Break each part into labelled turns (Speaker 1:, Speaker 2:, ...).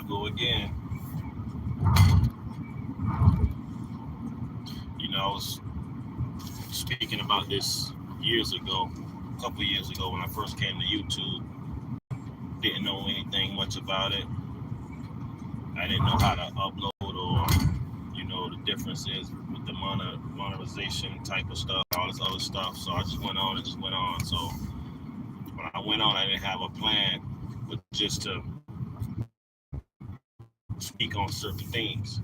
Speaker 1: go again. I was speaking about this years ago, a couple of years ago when I first came to YouTube. Didn't know anything much about it. I didn't know how to upload or, the differences with the monetization type of stuff, all this other stuff. So I just went on and just went on. So when I went on, I didn't have a plan, but just to speak on certain things.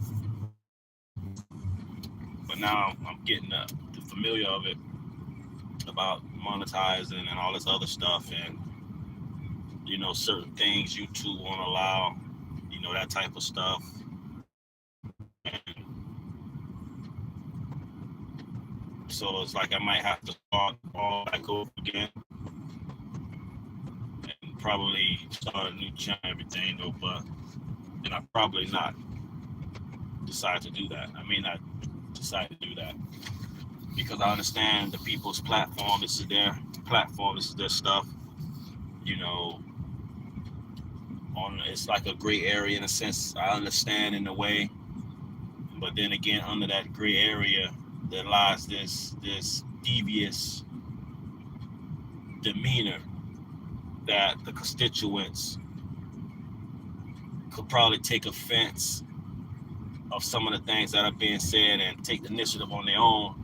Speaker 1: But now I'm getting the familiar of it about monetizing and all this other stuff, and certain things YouTube won't allow, that type of stuff. So it's like I might have to start all back over again and probably start a new channel and everything though, but then I probably not decide to do that. I may not decide to do that because I understand the people's platform. This is their platform. This is their stuff. You know, it's like a gray area in a sense. I understand in a way, but then again, under that gray area, there lies this devious demeanor that the constituents could probably take offense of some of the things that are being said and take the initiative on their own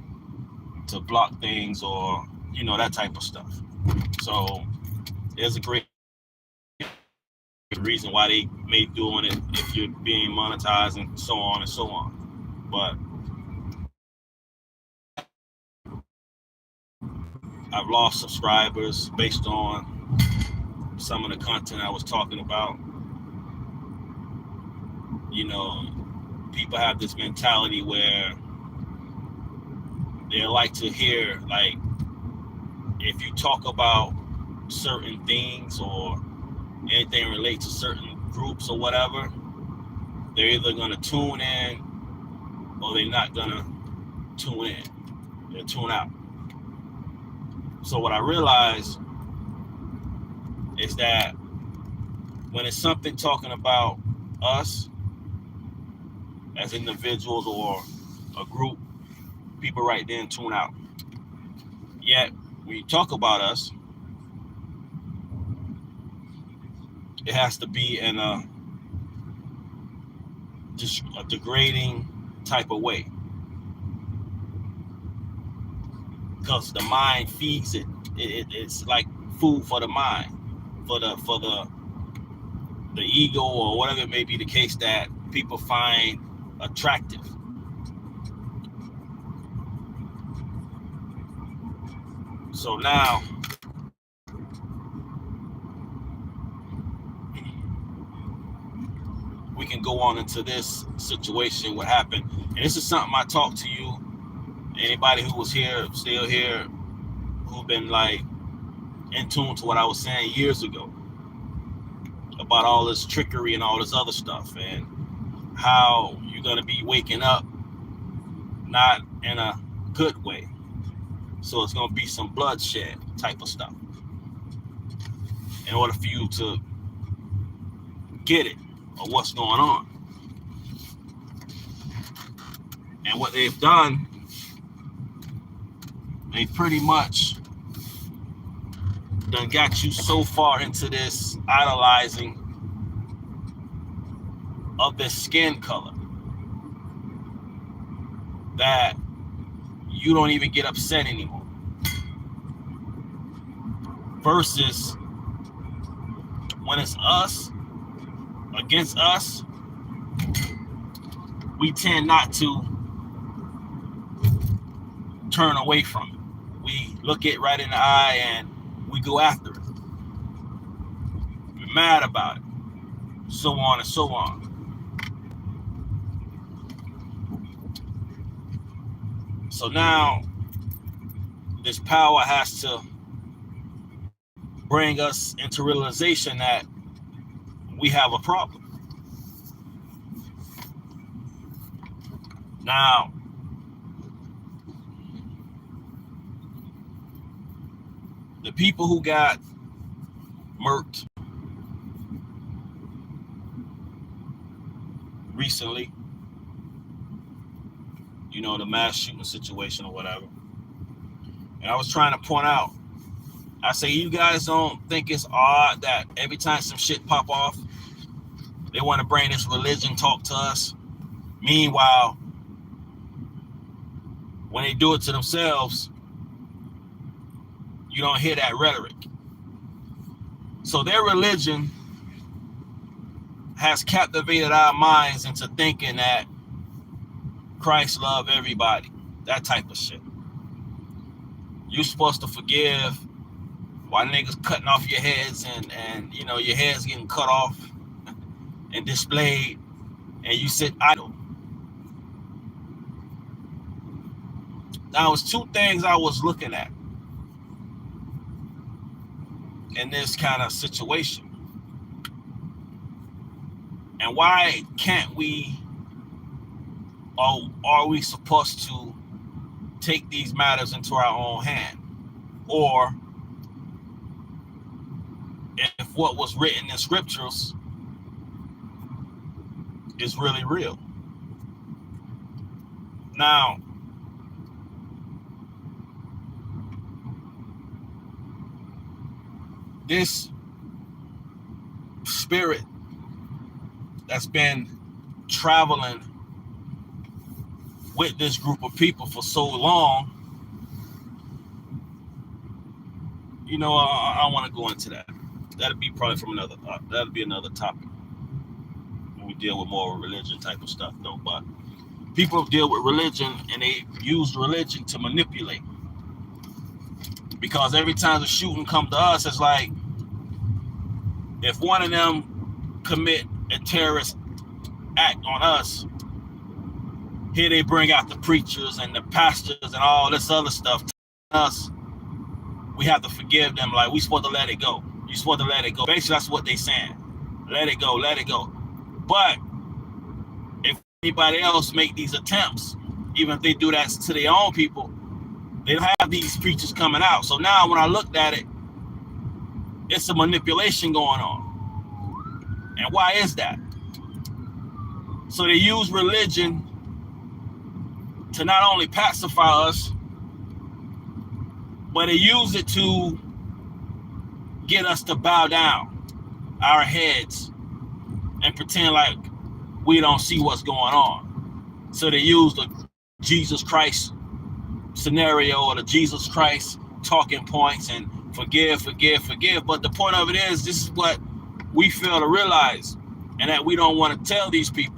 Speaker 1: to block things or that type of stuff. So there's a great reason why they may be doing it if you're being monetized and so on and so on. But I've lost subscribers based on some of the content I was talking about. People have this mentality where they like to hear, like, if you talk about certain things or anything related to certain groups or whatever, they're either going to tune in or they're not going to tune in. They'll tune out. So what I realized is that when it's something talking about us as individuals or a group, people right then tune out. Yet when you talk about us, it has to be in a degrading type of way, because the mind feeds it. It's like food for the mind, for the ego or whatever it may be the case that people find attractive. So now we can go on into this situation, what happened. And this is something I talked to you, anybody who was here, still here, who've been like in tune to what I was saying years ago about all this trickery and all this other stuff, and how you're going to be waking up not in a good way. So it's going to be some bloodshed type of stuff in order for you to get it or what's going on. And what they've done, they pretty much done got you so far into this idolizing of this skin color that you don't even get upset anymore. Versus when it's us against us, we tend not to turn away from it. We look it right in the eye and we go after it. We're mad about it. So on and so on. So now this power has to bring us into realization that we have a problem. Now, the people who got murked recently. You know, the mass shooting situation or whatever. And I was trying to point out, I say, you guys don't think it's odd that every time some shit pop off, they want to bring this religion talk to us? Meanwhile, when they do it to themselves, you don't hear that rhetoric. So their religion has captivated our minds into thinking that Christ loved everybody. That type of shit. You're supposed to forgive while niggas cutting off your heads and you know, your head's getting cut off and displayed, and you sit idle. Now, it's two things I was looking at in this kind of situation. And why can't we, or are we supposed to take these matters into our own hand? Or if what was written in scriptures is really real? Now, this spirit that's been traveling with this group of people for so long, you know, I want to go into that. That'll be probably from another. That'll be another topic when we deal with more religion type of stuff, though. But people deal with religion and they use religion to manipulate. Because every time the shooting comes to us, it's like if one of them commit a terrorist act on us, here they bring out the preachers and the pastors and all this other stuff to us. We have to forgive them. Like, we supposed to let it go. You're supposed to let it go. Basically, that's what they're saying. Let it go, let it go. But if anybody else make these attempts, even if they do that to their own people, they don't have these preachers coming out. So now when I looked at it, it's a manipulation going on. And why is that? So they use religion to not only pacify us, but they use it to get us to bow down our heads and pretend like we don't see what's going on. So they use the Jesus Christ scenario or the Jesus Christ talking points and forgive, forgive, forgive. But the point of it is, this is what we fail to realize, and that we don't want to tell these people.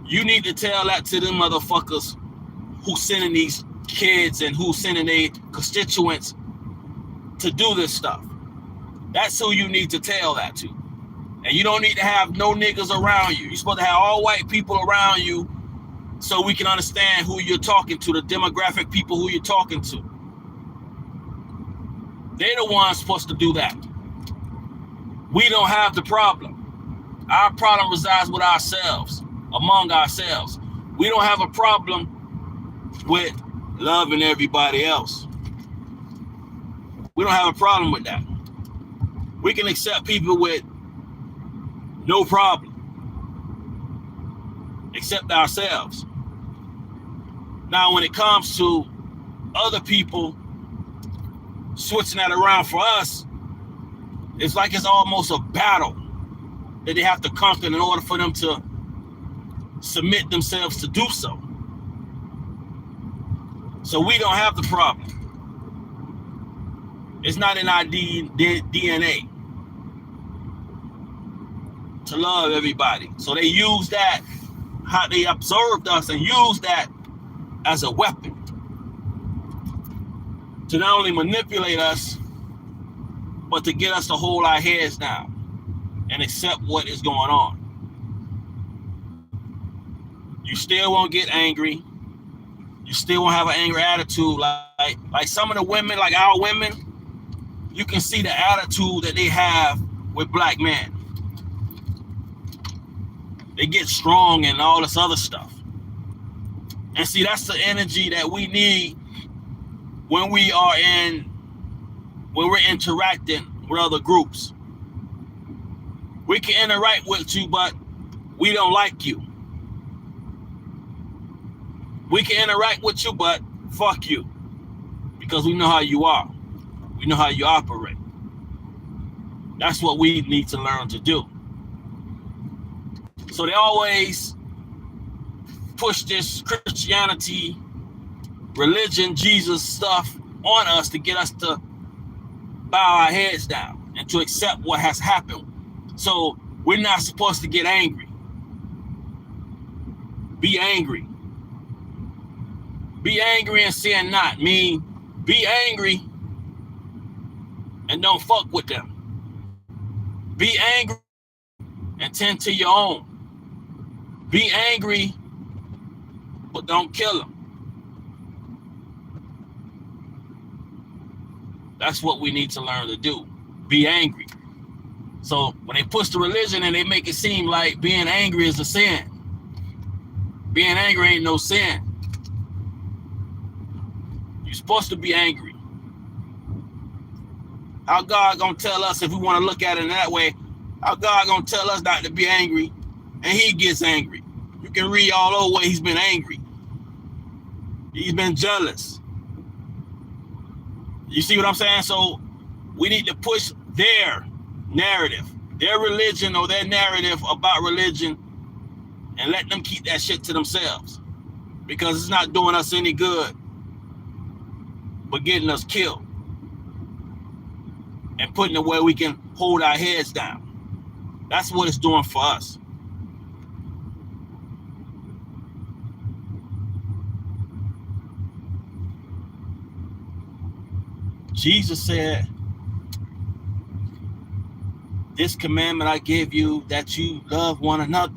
Speaker 1: You need to tell that to them motherfuckers who sending these kids and who sending their constituents to do this stuff. That's who you need to tell that to. And you don't need to have no niggas around you. You're supposed to have all white people around you so we can understand who you're talking to, the demographic people who you're talking to. They're the ones supposed to do that. We don't have the problem. Our problem resides with ourselves, among ourselves. We don't have a problem with loving everybody else. We don't have a problem with that. We can accept people with no problem, except ourselves. Now, when it comes to other people switching that around for us, it's like it's almost a battle that they have to conquer in order for them to submit themselves to do so. So we don't have the problem. It's not in our DNA to love everybody. So they use that, how they observed us, and use that as a weapon to not only manipulate us, but to get us to hold our heads down and accept what is going on. You still won't get angry. You still won't have an angry attitude. Like some of the women, like our women, you can see the attitude that they have with black men. They get strong and all this other stuff. And see, that's the energy that we need when we're interacting with other groups. We can interact with you, but we don't like you. We can interact with you, but fuck you. Because we know how you are. We know how you operate. That's what we need to learn to do. So they always push this Christianity, religion, Jesus stuff on us to get us to bow our heads down and to accept what has happened. So we're not supposed to get angry. Be angry. Be angry and sin not. Mean, be angry and don't fuck with them. Be angry and tend to your own. Be angry, but don't kill them. That's what we need to learn to do. Be angry. So when they push the religion and they make it seem like being angry is a sin. Being angry ain't no sin. You're supposed to be angry. How God gonna tell us, if we want to look at it in that way, how God gonna tell us not to be angry and he gets angry? You can read all over where he's been angry. He's been jealous. You see what I'm saying? So we need to push their narrative, their religion or their narrative about religion, and let them keep that shit to themselves, because it's not doing us any good but getting us killed and putting it where we can hold our heads down. That's what it's doing for us. Jesus said, this commandment I give you, that you love one another.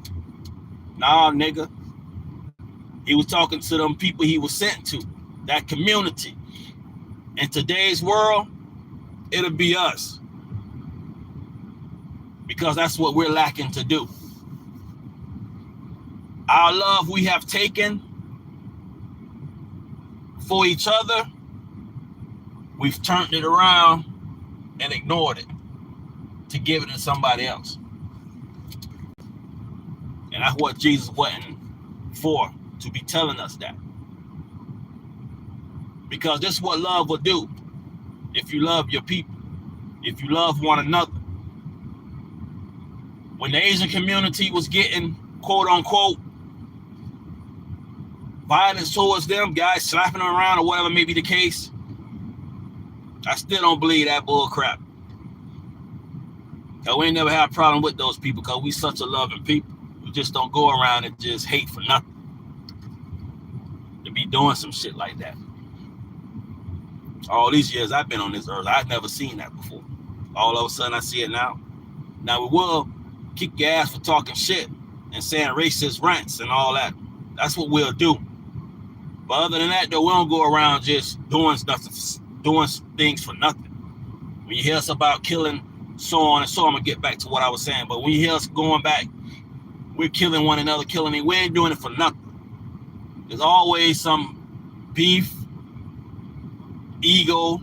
Speaker 1: Nah, nigga. He was talking to them people he was sent to, that community. In today's world, it'll be us, because that's what we're lacking to do. Our love we have taken for each other, we've turned it around and ignored it to give it to somebody else. And that's what Jesus went for, to be telling us that. Because this is what love will do. If you love your people, if you love one another. When the Asian community was getting, quote unquote, violence towards them, guys slapping them around or whatever may be the case, I still don't believe that bull crap. Cause we ain't never had a problem with those people, because we such a loving people. We just don't go around and just hate for nothing. To be doing some shit like that. All these years I've been on this earth, I've never seen that before. All of a sudden I see it now. Now we will kick your ass for talking shit and saying racist rants and all that. That's what we'll do. But other than that, though, we don't go around just doing things for nothing. When you hear us about killing, so on and so on, I'm gonna get back to what I was saying. But when you hear us going back, we're killing one another, we ain't doing it for nothing. There's always some beef, ego,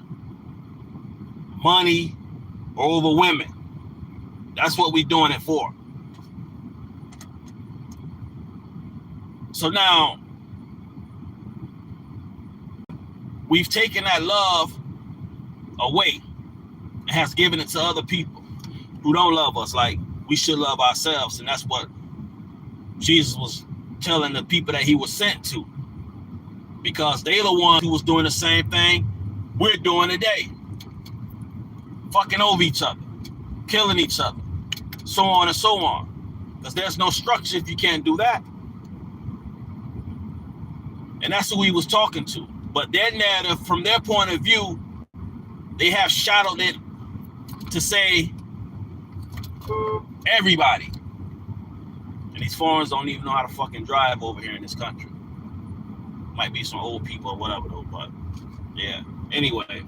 Speaker 1: money, over women. That's what we're doing it for. So now, we've taken that love away and has given it to other people who don't love us like we should love ourselves. And that's what Jesus was telling the people that he was sent to, because they're the ones who was doing the same thing we're doing today. Fucking over each other, killing each other, so on and so on. Because there's no structure if you can't do that. And that's who he was talking to. But their narrative, from their point of view, they have shadowed it to say everybody. And these foreigners don't even know how to fucking drive over here in this country. Might be some old people or whatever though, but yeah. Anyway.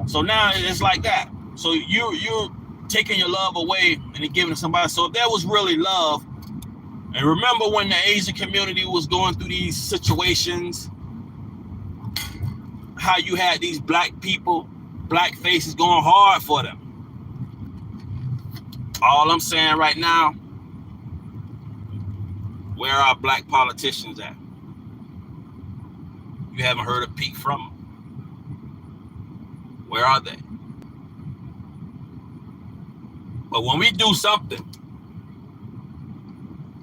Speaker 1: So now it's like that. So you're taking your love away and you're giving it to somebody. So if that was really love, and remember when the Asian community was going through these situations, how you had these black people, black faces going hard for them. All I'm saying right now, where are black politicians at? You haven't heard a peep from them. Where are they? But when we do something,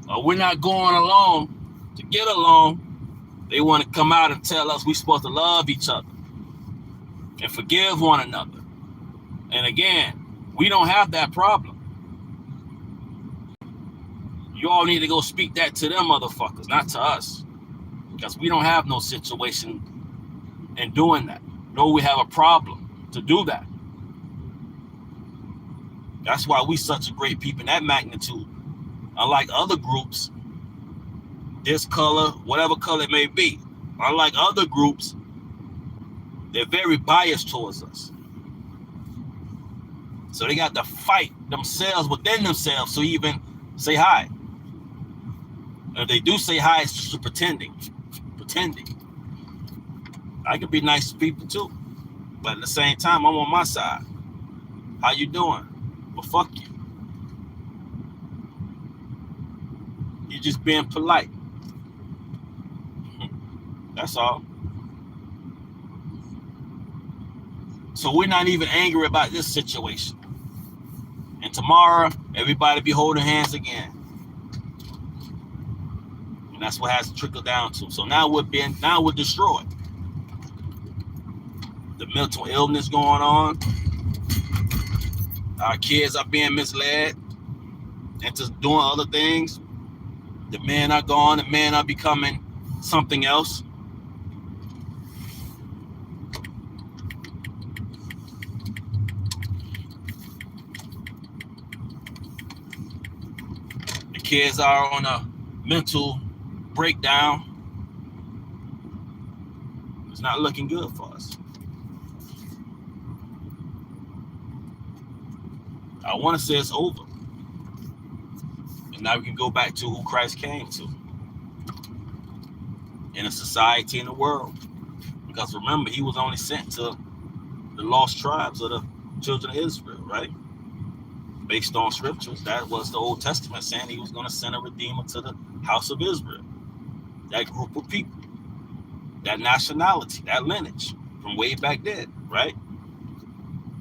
Speaker 1: or we're not going along to get along, they want to come out and tell us we're supposed to love each other and forgive one another. And again, we don't have that problem. You all need to go speak that to them motherfuckers, not to us. Because we don't have no situation in doing that. No, we have a problem to do that. That's why we such a great people in that magnitude. Unlike other groups, this color, whatever color it may be, unlike other groups, they're very biased towards us. So they got to fight themselves within themselves to even say hi. And if they do say hi, it's just pretending. I can be nice to people too, but at the same time, I'm on my side. How you doing? Well, fuck you. You're just being polite. That's all. So we're not even angry about this situation. And tomorrow, everybody be holding hands again. And that's what has to trickle down to. So now we're destroyed. The mental illness going on. Our kids are being misled into doing other things. The men are gone. The men are becoming something else. The kids are on a mental breakdown. It's not looking good for us. I want to say it's over. And now we can go back to who Christ came to. In a society in the world. Because remember, he was only sent to the lost tribes of the children of Israel, right? Based on scriptures, that was the Old Testament saying he was going to send a redeemer to the house of Israel. That group of people, that nationality, that lineage from way back then, right?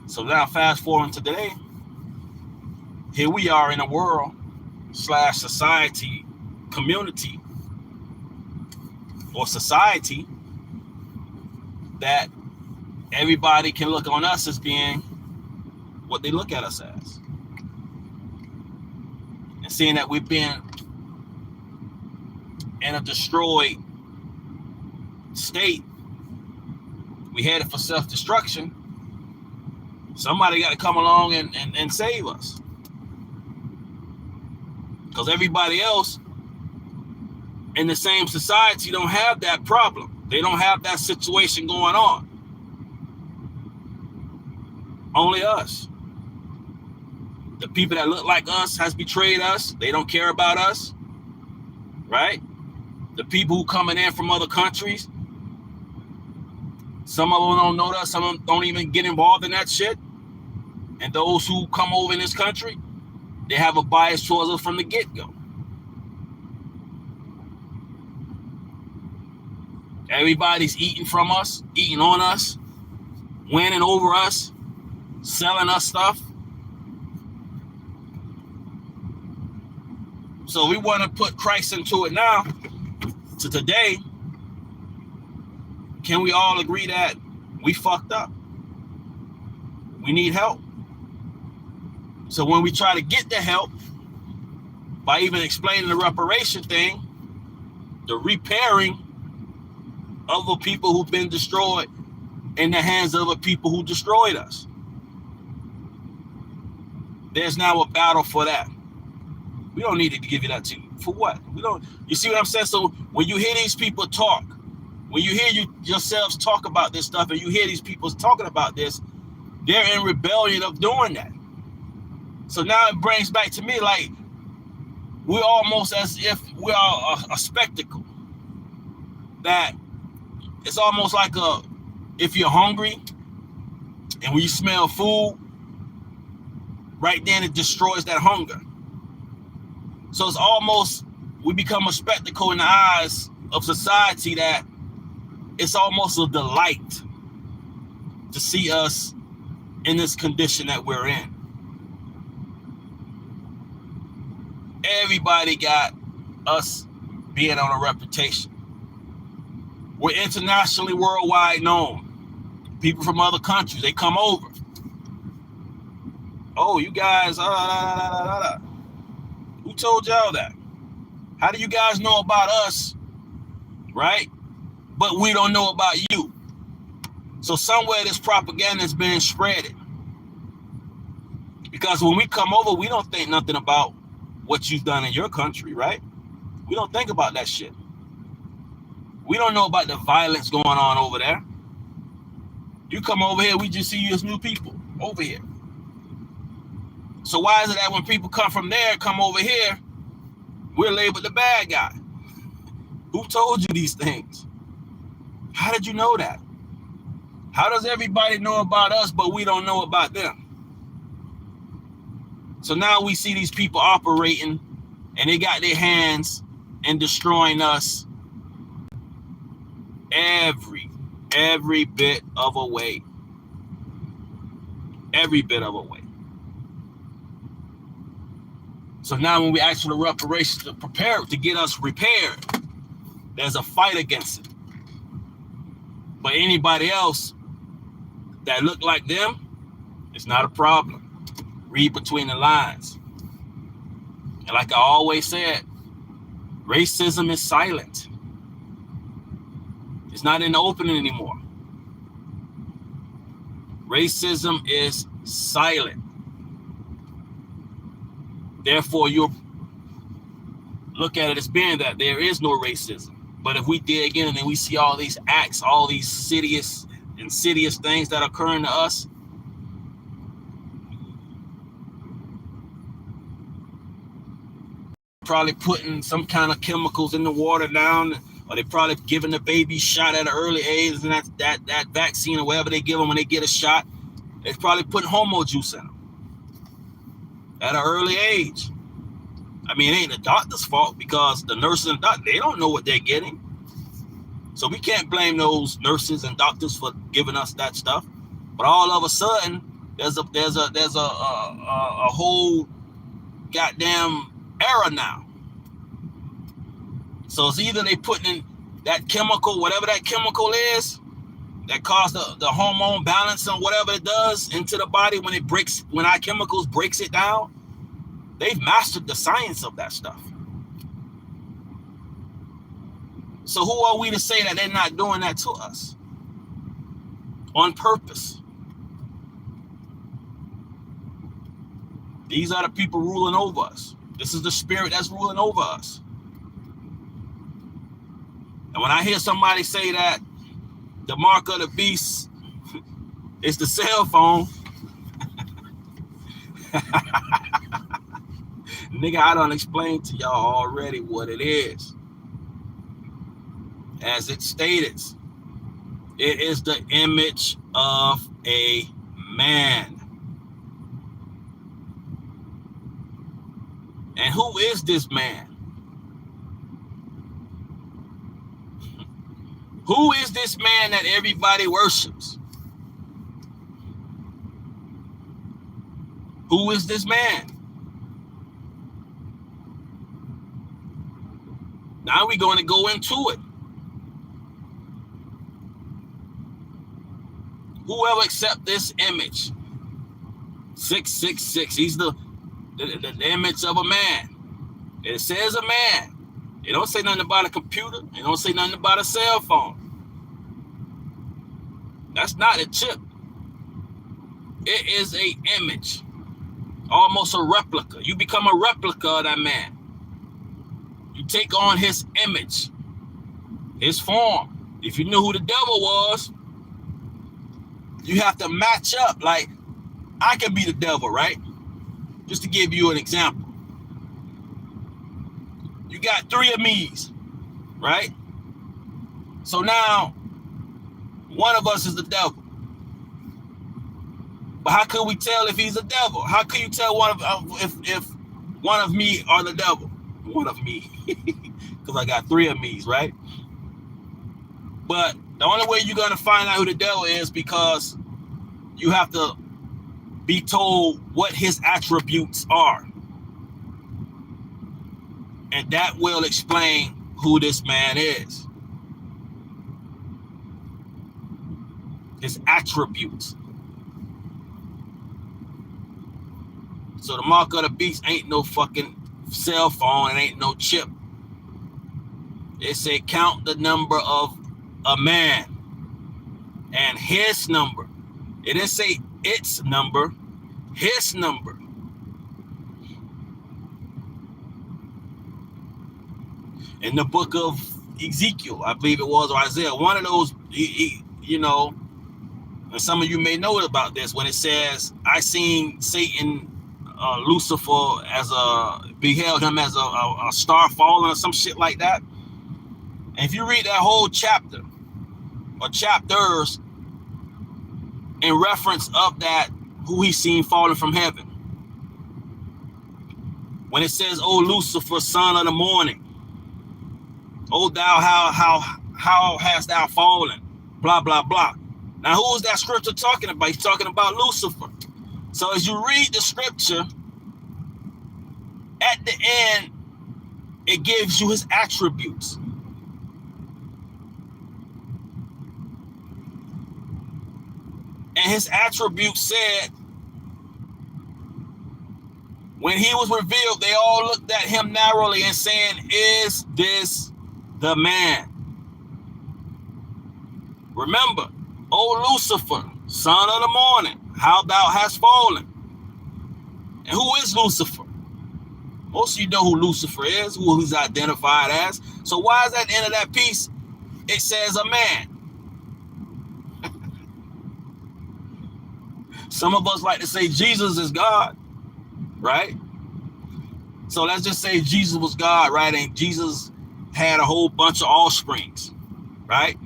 Speaker 1: So now fast forward to today, here we are in a world / society, community, or society that everybody can look on us as being what they look at us as. And seeing that we've been in a destroyed state, we headed for self-destruction, somebody got to come along and save us. Because everybody else in the same society don't have that problem. They don't have that situation going on. Only us. The people that look like us has betrayed us. They don't care about us. Right? The people who coming in from other countries, some of them don't know us. Some of them don't even get involved in that shit. And those who come over in this country, they have a bias towards us from the get-go. Everybody's eating from us, eating on us, winning over us, selling us stuff. So we want to put Christ into it now. To today, can we all agree that we fucked up? We need help. So when we try to get the help, by even explaining the reparation thing, the repairing of the people who've been destroyed in the hands of the people who destroyed us. There's now a battle for that. We don't need to give you that to you. For what? We don't. You see what I'm saying? So when you hear these people talk, when you hear yourselves talk about this stuff, and you hear these people talking about this, they're in rebellion of doing that. So now it brings back to me like we're almost as if we are a spectacle. That it's almost like if you're hungry and when you smell food right then it destroys that hunger. So it's almost, we become a spectacle in the eyes of society that it's almost a delight to see us in this condition that we're in. Everybody got us being on a reputation. We're internationally, worldwide known. People from other countries, they come over. Oh, you guys, who told y'all that? How do you guys know about us, right? But we don't know about you. So somewhere this propaganda is being spreaded. Because when we come over, we don't think nothing about what you've done in your country, right? We don't think about that shit. We don't know about the violence going on over there. You come over here, we just see you as new people over here. So why is it that when people come from there, come over here, we're labeled the bad guy? Who told you these things? How did you know that? How does everybody know about us, but we don't know about them? So now we see these people operating, and they got their hands in destroying us every bit of a way. Every bit of a way. So now when we ask for the reparations to prepare to get us repaired, there's a fight against it. But anybody else that look like them, it's not a problem. Read between the lines. And like I always said, racism is silent. It's not in the opening anymore. Racism is silent. Therefore, you look at it as being that there is no racism. But if we dig in and then we see all these acts, all these insidious things that are occurring to us, probably putting some kind of chemicals in the water down, or they probably giving the baby shot at an early age, and that vaccine or whatever they give them when they get a shot, they're probably putting homo juice in them at an early age. I mean, it ain't the doctor's fault, because the nurses and doctors, they don't know what they're getting. So we can't blame those nurses and doctors for giving us that stuff. But all of a sudden, there's a whole goddamn era now. So it's either they putting in that chemical, whatever that chemical is, that causes the hormone balance and whatever it does into the body when our chemicals breaks it down. They've mastered the science of that stuff. So who are we to say that they're not doing that to us on purpose? These are the people ruling over us. This is the spirit that's ruling over us. And when I hear somebody say that the mark of the beast is the cell phone, nigga, I done explained to y'all already what it is. As it stated, it is the image of a man. And who is this man? Who is this man that everybody worships? Who is this man? Now we're going to go into it. Whoever accept this image, 666, he's the image of a man. It says a man. It don't say nothing about a computer. It don't say nothing about a cell phone. That's not a chip. It is a image, almost a replica. You become a replica of that man. You take on his image, his form. If you knew who the devil was, you have to match up. Like, I can be the devil, right? Just to give you an example. You got 3 of me's, right? So now, one of us is the devil. But how could we tell if he's a devil? How could you tell if one of me are the devil? One of me, because I got three of me's, right? But the only way you're gonna find out who the devil is because you have to be told what his attributes are, and that will explain who this man is. His attributes. So the mark of the beast ain't no fucking cell phone. It ain't no chip. It say count the number of a man and his number. It didn't say its number, his number. In the book of Ezekiel, I believe it was, or Isaiah, one of those, you know, and some of you may know about this, when it says, I seen Satan, Lucifer, beheld him as a star falling or some shit like that. And if you read that whole chapter or chapters in reference of that, who he seen falling from heaven, when it says, "O Lucifer, son of the morning, O thou, how hast thou fallen?" Blah, blah, blah. Now, who is that scripture talking about? He's talking about Lucifer. So as you read the scripture, at the end, it gives you his attributes. And his attributes said, when he was revealed, they all looked at him narrowly and saying, "Is this the man?" Remember, "O Lucifer, son of the morning, how thou hast fallen." And who is Lucifer? Most of you know who Lucifer is, who he's identified as. So why is at the end of that piece, it says a man? Some of us like to say Jesus is God, right? So let's just say Jesus was God, right? And Jesus had a whole bunch of offsprings, right?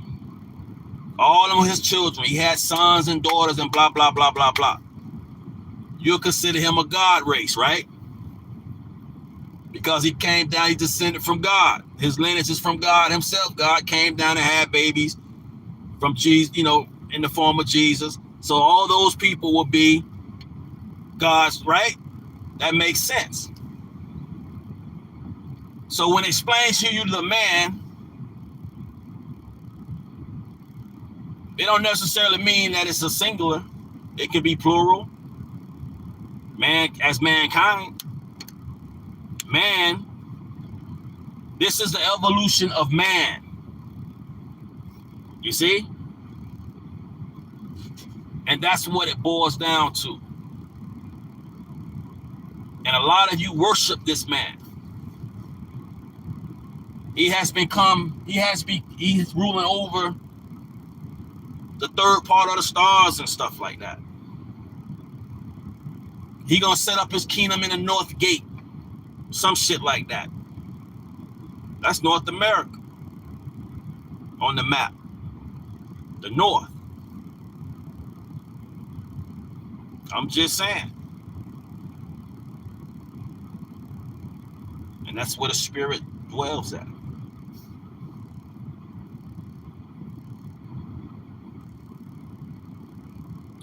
Speaker 1: All of his children. He had sons and daughters and blah, blah, blah, blah, blah. You'll consider him a God race, right? Because he came down, he descended from God. His lineage is from God himself. God came down and had babies from Jesus, you know, in the form of Jesus. So all those people will be God's, right? That makes sense. So when it explains to you the man, it don't necessarily mean that it's a singular. It could be plural. Man as mankind. Man, this is the evolution of man. You see? And that's what it boils down to. And a lot of you worship this man. He's ruling over the third part of the stars and stuff like that. He gonna set up his kingdom in the North Gate. Some shit like that. That's North America on the map. The North. I'm just saying. And that's where the spirit dwells at.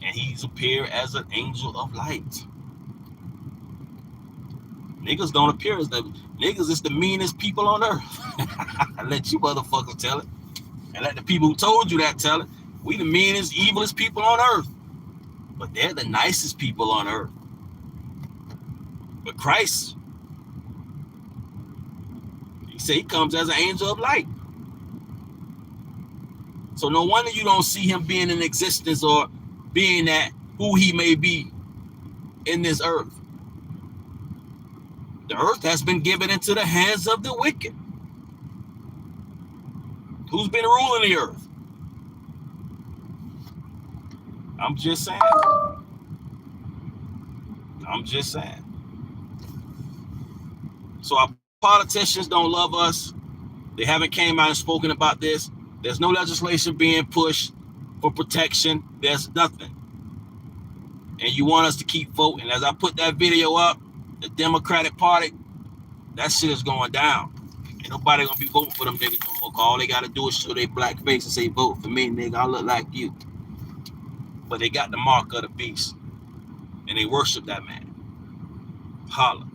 Speaker 1: And he's appeared as an angel of light. Niggas don't appear as the niggas is the meanest people on earth. I let you motherfuckers tell it. And let the people who told you that tell it. We the meanest, evilest people on earth. But they're the nicest people on earth. But Christ, he said he comes as an angel of light. So no wonder you don't see him being in existence or being that who he may be in this earth. The earth has been given into the hands of the wicked. Who's been ruling the earth? I'm just saying. I'm just saying. So our politicians don't love us. They haven't came out and spoken about this. There's no legislation being pushed for protection. There's nothing. and you want us to keep voting, as I put that video up, the Democratic Party, that shit is going down. Ain't nobody gonna be voting for them niggas no more. All they gotta do is show their black face and say, vote for me, nigga. I look like you. But they got the mark of the beast, and they worship that man. Holla.